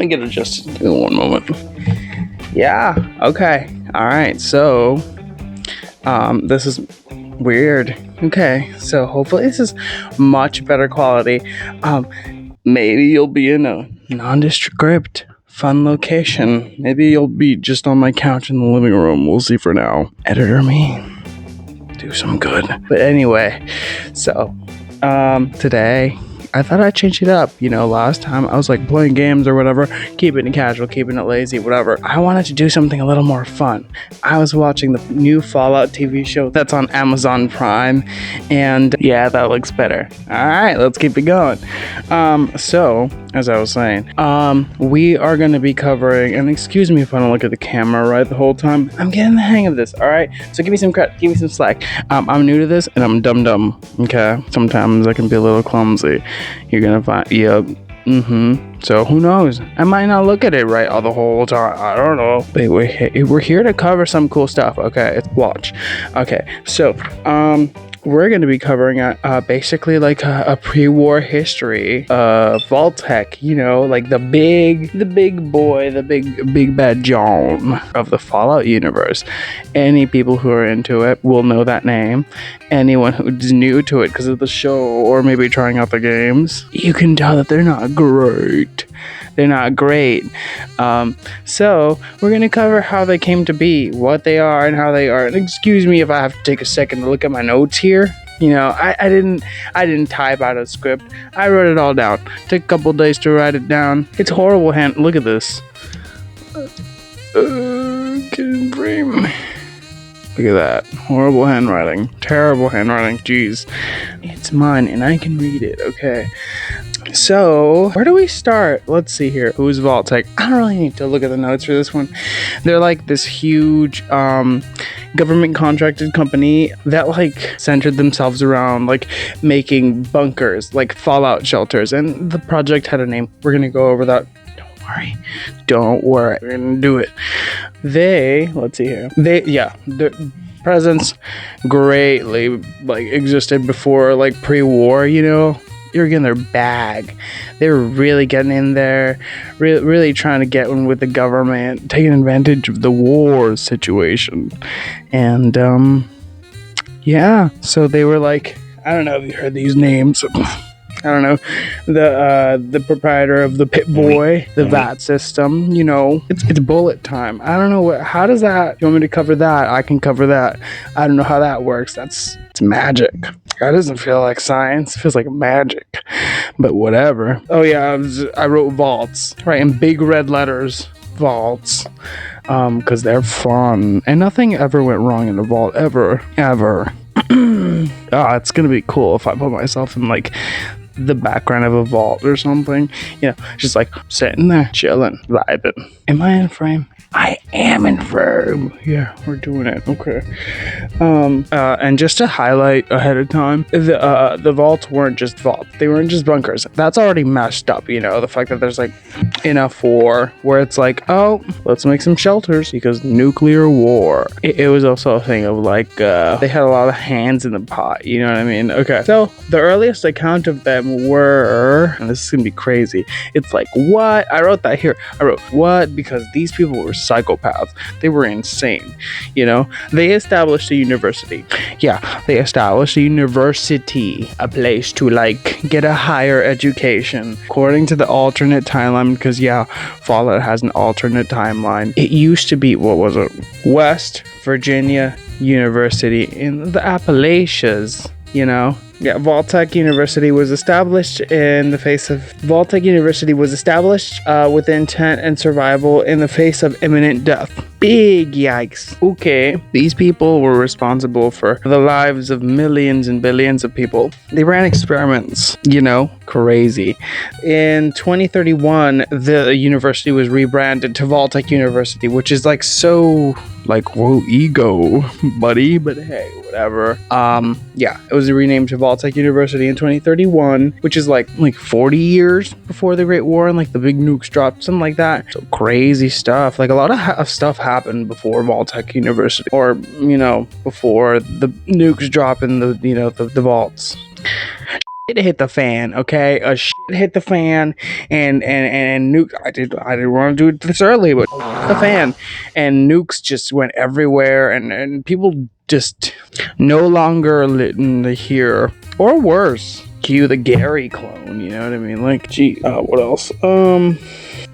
me get adjusted. In one moment. Yeah. Okay. All right. So, this is weird. Okay. So hopefully this is much better quality. Maybe you'll be in a nondescript, fun location. Maybe you'll be just on my couch in the living room. We'll see for now. Editor me. Do some good. But anyway, so, today, I thought I'd change it up. You know, last time I was like playing games or whatever, keeping it casual, keeping it lazy, whatever. I wanted to do something a little more fun. I was watching the new Fallout TV show that's on Amazon Prime, and yeah, that looks better. All right, let's keep it going. So, as I was saying, we are going to be covering, and excuse me if I don't look at the camera right the whole time. I'm getting the hang of this, all right? So give me some credit, give me some slack. I'm new to this, and I'm dumb, okay? Sometimes I can be a little clumsy. You're gonna find, yep, so who knows? I might not look at it right all the whole time. I don't know. But we're here to cover some cool stuff, okay? Watch. Okay, so, we're going to be covering basically like a pre-war history of Vault-Tec, you know, like the big boy, the big bad John of the Fallout universe. Any people who are into it will know that name. Anyone who's new to it because of the show or maybe trying out the games, you can tell that they're not great. They're not great. So we're going to cover how they came to be, what they are, and how they are. And excuse me if I have to take a second to look at my notes here. You know, I didn't type out a script. I wrote it all down. Took a couple days to write it down. It's horrible look at this. Can frame. Look at that. Horrible handwriting. Terrible handwriting. Jeez. It's mine and I can read it. Okay. So, where do we start? Let's see here. Who's Vault-Tec? I don't really need to look at the notes for this one. They're like this huge government contracted company that like centered themselves around like making bunkers, like fallout shelters. And the project had a name. We're going to go over that. Don't worry. We're going to do it. Let's see here. Their presence greatly like existed before like pre-war, you know. You're getting their bag. They were really getting in there, really trying to get in with the government, taking advantage of the war situation. And, yeah, so they were like, I don't know if you heard these names. I don't know, the proprietor of the Pit Boy, the VAT system, you know, it's bullet time. I don't know how does that, you want me to cover that? I can cover that. I don't know how that works. It's magic. That doesn't feel like science. It feels like magic. But whatever. Oh yeah, I wrote vaults, right, in big red letters, vaults, because they're fun. And nothing ever went wrong in a vault, ever. It's gonna be cool if I put myself in like the background of a vault or something, you know, just like sitting there chilling, vibing. Am I in frame? I am in frame. Yeah, we're doing it. Okay. And just to highlight ahead of time, the vaults weren't just vaults. They weren't just bunkers. That's already messed up, you know, the fact that there's like enough war where it's like, oh, let's make some shelters because nuclear war. It was also a thing of like, they had a lot of hands in the pot, you know what I mean? Okay. So the earliest account of them were, and this is gonna be crazy. It's like, what? I wrote that here. I wrote, what? Because these people were psychopaths. They were insane, you know. They established a university. Yeah, they established a university, a place to like get a higher education according to the alternate timeline, because yeah, Fallout has an alternate timeline. It used to be, what was it, West Virginia University in the Appalachians, you know. Yeah, Vault-Tec University was established with intent and survival in the face of imminent death. Big yikes. Okay, these people were responsible for the lives of millions and billions of people. They ran experiments, you know, crazy. In 2031, the university was rebranded to Vault-Tec University, which is like so, like, whoa, ego, buddy, but hey, whatever. Yeah, it was renamed to Vault-Tec University in 2031, which is like 40 years before the Great War and like the big nukes dropped, something like that. So crazy stuff. Like a lot of stuff happened before Vault-Tec University, or, you know, before the nukes drop in the, you know, the vaults. shit hit the fan, okay? A shit hit the fan, and nuke. I didn't want to do this early, but the fan, and nukes just went everywhere, and people just no longer lit in the here, or worse. Cue the Gary clone, you know what I mean? Like, gee, what else?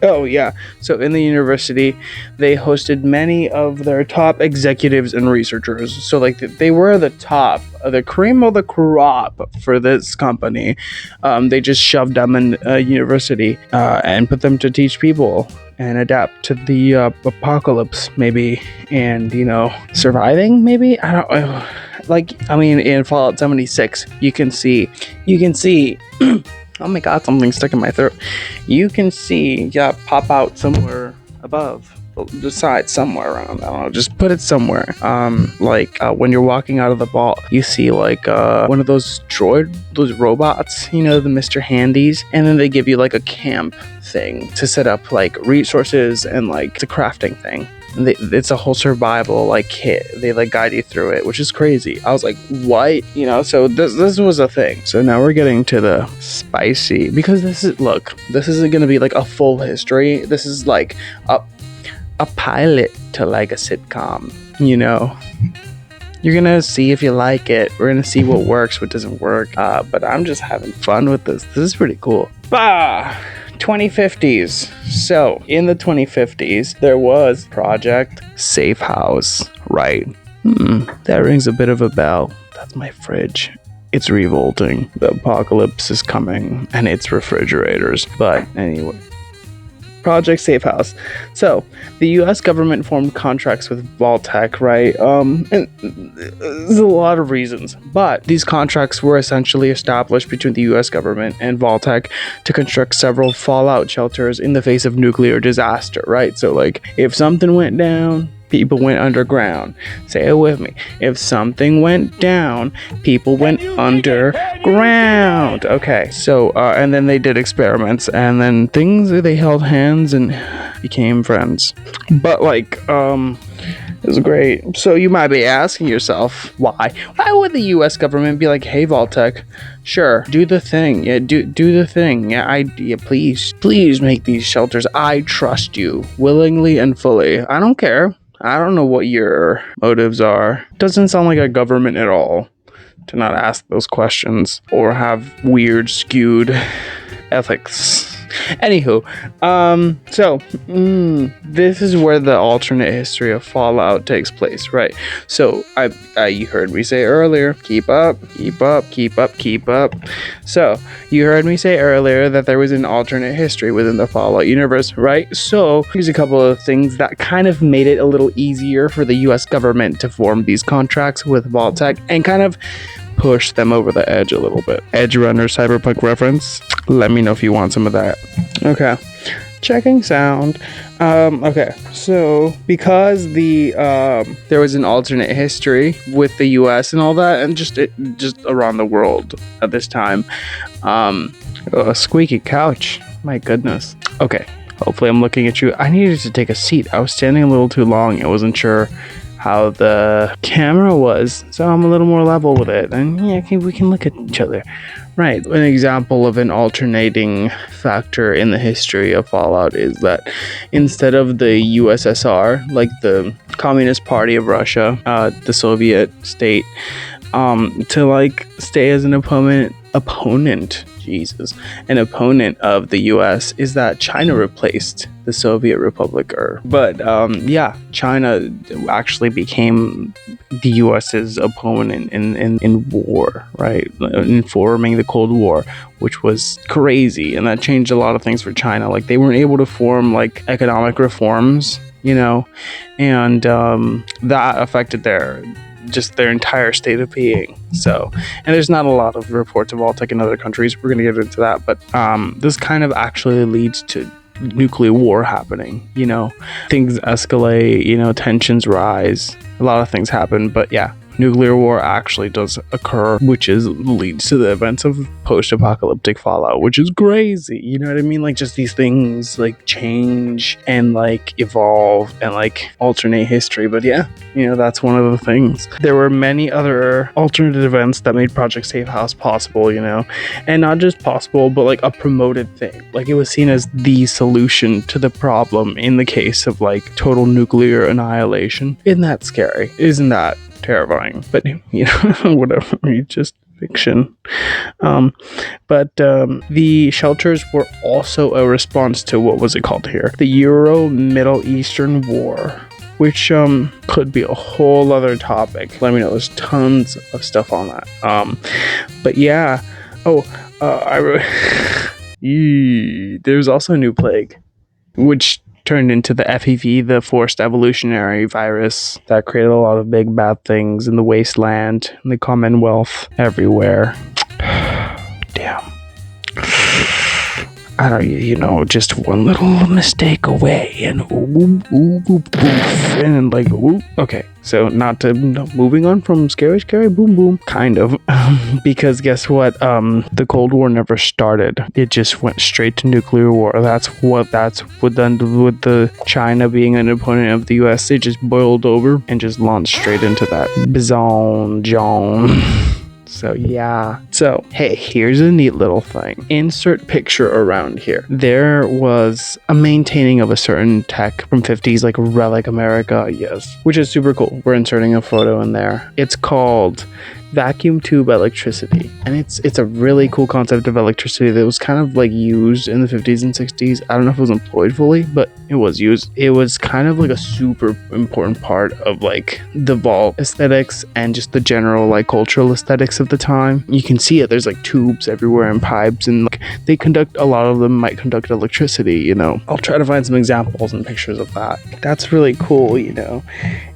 Oh yeah. So in the university, they hosted many of their top executives and researchers. So like they were the top, the cream of the crop for this company. They just shoved them in a university and put them to teach people and adapt to the apocalypse, maybe, and surviving, maybe. I don't. Like, I mean, in Fallout 76, you can see. Oh my god, something stuck in my throat. You can see, pop out somewhere above the side, somewhere around. I don't know, just put it somewhere. When you're walking out of the vault, you see like one of those robots, the Mr. Handies, and then they give you like a camp thing to set up like resources and like it's a crafting thing. It's a whole survival like kit. They like guide you through it, which is crazy. I was like, what? So this was a thing. So now we're getting to the spicy, because this isn't gonna be like a full history. This is like a pilot to like a sitcom. You're gonna see if you like it. We're gonna see what works, what doesn't work. But I'm just having fun with this. This is pretty cool. 2050s. So in the 2050s, there was Project Safe House, right? That rings a bit of a bell. That's my fridge. It's revolting. The apocalypse is coming, and it's refrigerators. But anyway, Project Safe House. So the U.S. government formed contracts with Vault-Tec, right? And there's a lot of reasons, but these contracts were essentially established between the U.S. government and Vault-Tec to construct several fallout shelters in the face of nuclear disaster, right? So like, if something went down, people went underground. Say it with me. If something went down, people went underground. Okay, so, and then they did experiments, and then they held hands and became friends. But, like, it was great. So you might be asking yourself, why? Why would the U.S. government be like, hey, Vault-Tec, sure, do the thing. Yeah, do the thing. Yeah, please make these shelters. I trust you willingly and fully. I don't care. I don't know what your motives are. Doesn't sound like a government at all to not ask those questions or have weird, skewed ethics. Anywho, this is where the alternate history of Fallout takes place, right? So, you heard me say earlier, keep up. So, you heard me say earlier that there was an alternate history within the Fallout universe, right? So, here's a couple of things that kind of made it a little easier for the US government to form these contracts with Vault-Tec and kind of push them over the edge a little bit. Edge Runner Cyberpunk reference. Let me know if you want some of that. Okay. Checking sound. Okay. So because there was an alternate history with the US and all that, and just around the world at this time. A squeaky couch. My goodness. Okay. Hopefully I'm looking at you. I needed to take a seat. I was standing a little too long. I wasn't sure how the camera was, so I'm a little more level with it, and yeah, we can look at each other. Right, an example of an alternating factor in the history of Fallout is that instead of the USSR, like the Communist Party of Russia, the Soviet state, to like stay as an opponent of the US, is that China replaced the Soviet Republic. China actually became the US's opponent in war, right? In forming the Cold War, which was crazy, and that changed a lot of things for China. Like, they weren't able to form like economic reforms, and that affected their entire state of being. So, and there's not a lot of reports of Vault-Tec in other countries. We're going to get into that, but this kind of actually leads to nuclear war happening. Things escalate, tensions rise, a lot of things happen. But yeah, nuclear war actually does occur, which leads to the events of post-apocalyptic Fallout, which is crazy. You know what I mean? Like, just these things like change and like evolve and like alternate history. But yeah, you know, that's one of the things. There were many other alternate events that made Project Safe House possible, you know, and not just possible, but like a promoted thing. Like, it was seen as the solution to the problem in the case of like total nuclear annihilation. Isn't that scary? Isn't that terrifying? But you know, whatever, it's just fiction. But the shelters were also a response to, what was it called here? The Euro-Middle Eastern War, which could be a whole other topic. Let me know. There's tons of stuff on that. But yeah. There's also a new plague, which turned into the FEV, the forced evolutionary virus, that created a lot of big bad things in the wasteland, in the Commonwealth, everywhere. Damn. I don't, you know, just one little mistake away, and and like, okay. So moving on from scary, boom, boom, kind of, because guess what? The Cold War never started. It just went straight to nuclear war. That's what done with the China being an opponent of the US. They just boiled over and just launched straight into that bizon John. So yeah. So hey, here's a neat little thing. Insert picture around here. There was a maintaining of a certain tech from 50s, like Relic America, yes, which is super cool. We're inserting a photo in there. It's called vacuum tube electricity, and it's a really cool concept of electricity that was kind of like used in the 50s and 60s. I don't know if it was employed fully, but it was used. It was kind of like a super important part of like the vault aesthetics and just the general like cultural aesthetics of the time. You can see it. There's like tubes everywhere and pipes, and like they conduct, a lot of them might conduct electricity, you know. I'll try to find some examples and pictures of that. That's really cool, you know.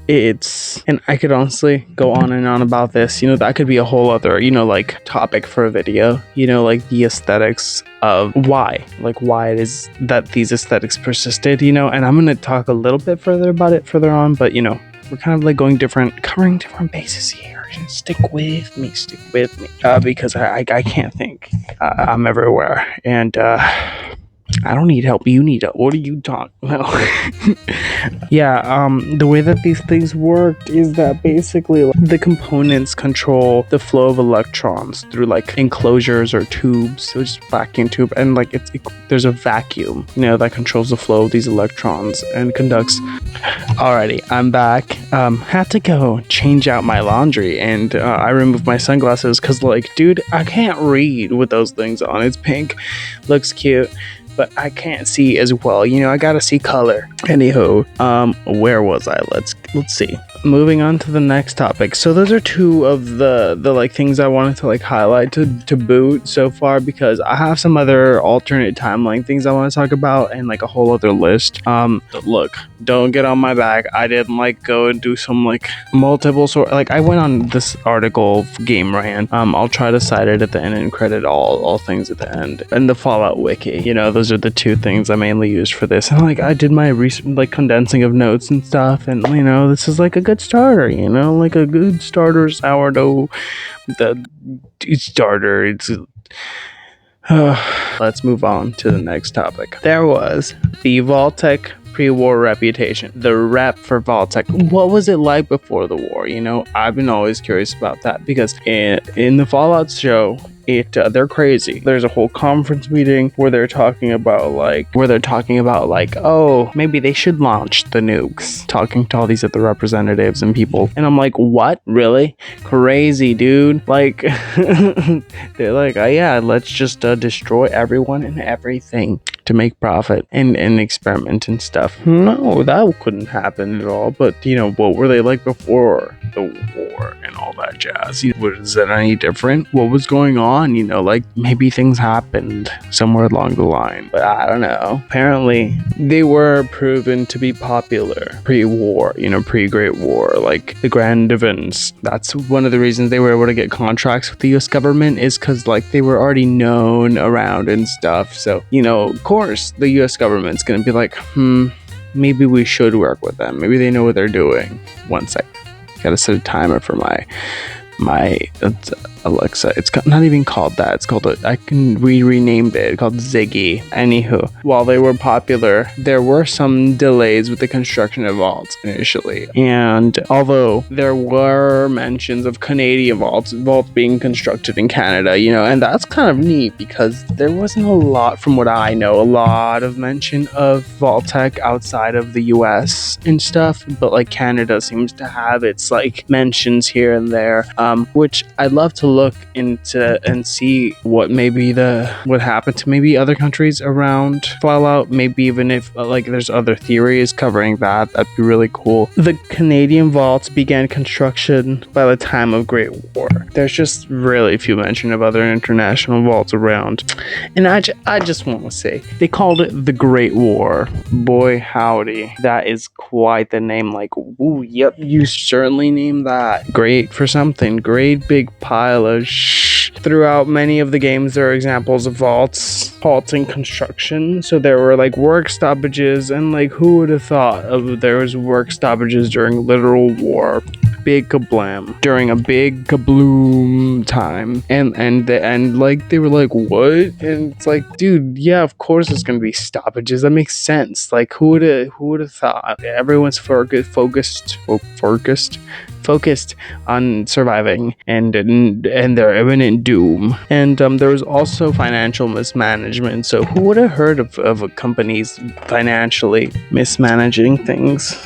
And I could honestly go on and on about this, you know. That could be a whole other, you know, like topic for a video, you know, like the aesthetics of why it is that these aesthetics persisted, you know. And I'm going to talk a little bit further about it further on, but you know, we're kind of like covering different bases here. Stick with me, because I can't think. I'm everywhere, and I don't need help. You need help. What are you talking about? Yeah, the way that these things worked is that basically the components control the flow of electrons through like enclosures or tubes. So it's vacuum tube, and like there's a vacuum, you know, that controls the flow of these electrons and conducts. Alrighty, I'm back. Had to go change out my laundry, and I removed my sunglasses because, like, dude, I can't read with those things on. It's pink, looks cute, but I can't see as well. You know, I gotta see color. Anywho, where was I? Let's see. Moving on to the next topic. So those are two of the like things I wanted to like highlight to boot so far, because I have some other alternate timeline things I want to talk about and like a whole other list. Look, don't get on my back. I didn't like go and do some like multiple like I went on this article Game Rant. I'll try to cite it at the end and credit all things at the end. And the FalloutWiki, you know, those are the two things I mainly used for this. And like I did my like condensing of notes and stuff, and you know, this is like a good starter, you know, like a good starter sourdough starter. It's let's move on to the next topic. There was the Vault-Tec pre-war reputation, the rep for Vault-Tec. What was it like before the war? You know, I've been always curious about that, because in the Fallout show, they're crazy. There's a whole conference meeting where they're talking about like, oh, maybe they should launch the nukes, talking to all these other representatives and people. And I'm like, what? Really? Crazy, dude. Like, they're like, oh yeah, let's just destroy everyone and everything to make profit and experiment and stuff. No, that couldn't happen at all. But you know, what were they like before the war and all that jazz? You know, was that any different? What was going on? You know, like maybe things happened somewhere along the line, but I don't know. Apparently they were proven to be popular pre-war, you know, pre-Great War, like the Grand Events. That's one of the reasons they were able to get contracts with the US government, is because like they were already known around and stuff. So, you know, of course the US government's gonna be like, maybe we should work with them. Maybe they know what they're doing. One sec. Gotta set a timer for my Alexa. It's not even called that. It's called we renamed it. It's called Ziggy. Anywho, while they were popular, there were some delays with the construction of vaults initially. And although there were mentions of Canadian vaults being constructed in Canada, you know, and that's kind of neat because there wasn't a lot, from what I know, a lot of mention of Vault-Tec outside of the US and stuff. But like Canada seems to have its like mentions here and there, which I'd love to look into and see what happened to maybe other countries around Fallout. Maybe even if like there's other theories covering that'd be really cool. The Canadian vaults began construction by the time of Great War. There's just really few mention of other international vaults around, and I just want to say they called it the Great War. Boy howdy, that is quite the name. Like, ooh, yep, you certainly named that. Great for something. Great big pile of Throughout many of the games, there are examples of vaults halting construction. So there were like work stoppages, and like who would have thought there was work stoppages during literal war? Big kablam, during a big kabloom time, and like they were like, what? And it's like, dude, yeah, of course it's gonna be stoppages. That makes sense. Like who would have thought? Everyone's focused on surviving and their imminent doom. And there was also financial mismanagement. So who would have heard of companies financially mismanaging things?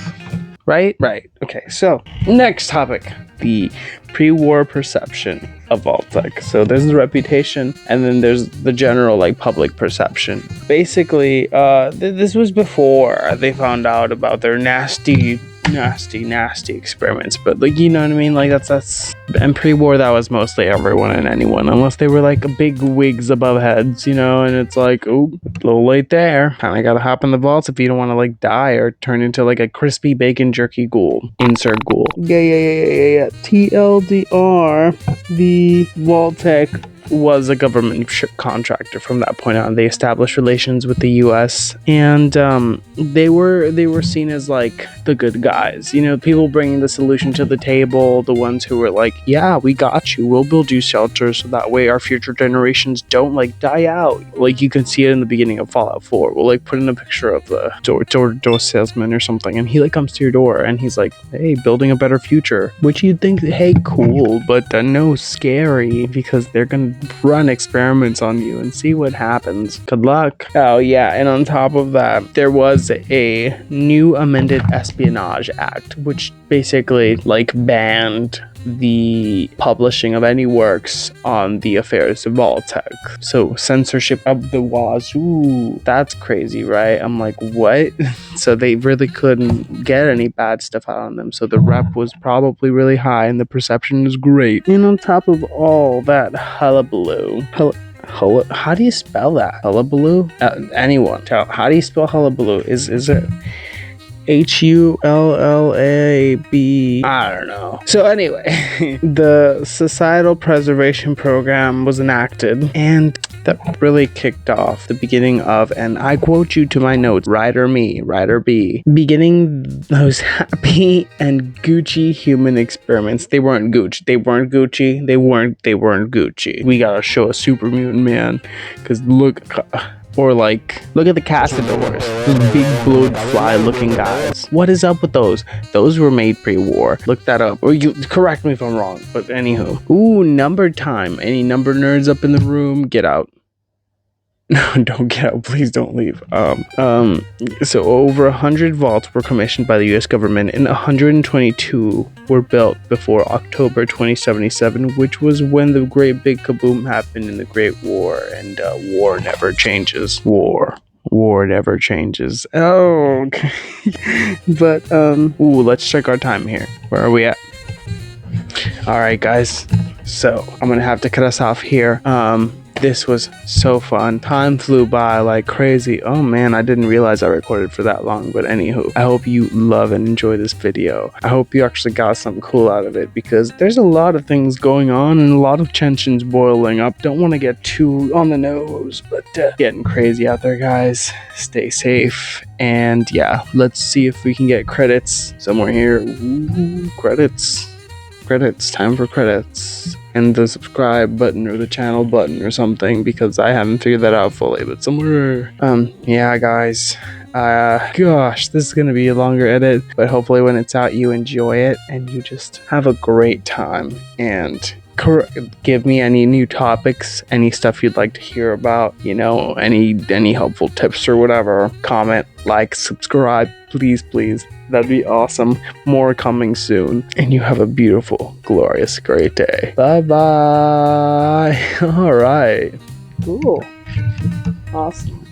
Right? Okay, so next topic, the pre-war perception of Vault-Tec. So there's the reputation, and then there's the general like public perception. Basically, this was before they found out about their nasty experiments, but like, you know what I mean, like that's and pre-war that was mostly everyone and anyone, unless they were like big wigs above heads, you know. And it's like, oh, a little late there, kind of gotta hop in the vaults if you don't want to like die or turn into like a crispy bacon jerky ghoul. Insert ghoul. Yeah. TLDR, the Vault-Tec was a government contractor from that point on. They established relations with the US, and they were seen as like the good guys, you know, people bringing the solution to the table, the ones who were like, yeah, we got you, we'll build you shelters so that way our future generations don't like die out. Like you can see it in the beginning of Fallout 4. We'll like put in a picture of the door salesman or something, and he like comes to your door and he's like, hey, building a better future, which you'd think, hey, cool, but no, scary, because they're gonna run experiments on you and see what happens. Good luck. Oh yeah, and on top of that, there was a new amended Espionage Act, which basically like banned the publishing of any works on the affairs of Vault-Tec. So censorship of the wazoo. That's crazy, right? I'm like, what? So they really couldn't get any bad stuff out on them. So the rep was probably really high and the perception was great. And on top of all that hullabaloo, how do you spell that? Hullabaloo? Anyone tell, how do you spell hullabaloo? Is it HULLAB? I don't know. So anyway, the Societal Preservation Program was enacted, and that really kicked off the beginning of, and I quote you to my notes, Rider B, beginning those happy and Gucci human experiments. They weren't Gucci. They weren't Gucci. We gotta show a super mutant man, because look at the Castadors, those big blowed fly looking guys. What is up with those? Those were made pre-war. Look that up. Or you correct me if I'm wrong, but anywho. Ooh, number time. Any number nerds up in the room? Get out. No, don't get out. Please don't leave. So over 100 vaults were commissioned by the U.S. government, and 122 were built before October 2077, which was when the great big kaboom happened in the Great War. And war never changes. War never changes. Oh, okay. But let's check our time here. Where are we at? All right, guys. So I'm gonna have to cut us off here. This was so fun. Time flew by like crazy. Oh man, I didn't realize I recorded for that long. But anywho, I hope you love and enjoy this video. I hope you actually got something cool out of it, because there's a lot of things going on and a lot of tensions boiling up. Don't want to get too on the nose, but getting crazy out there, guys. Stay safe. And yeah, let's see if we can get credits somewhere here. Ooh, credits. credits, time for credits, and the subscribe button or the channel button or something, because I haven't figured that out fully, but somewhere. Yeah, guys. Gosh, this is gonna be a longer edit, but hopefully when it's out you enjoy it and you just have a great time. And give me any new topics, any stuff you'd like to hear about, you know, any helpful tips or whatever. Comment, like, subscribe, please, that'd be awesome. More coming soon, and you have a beautiful, glorious, great day. Bye bye. All right. Cool. Awesome.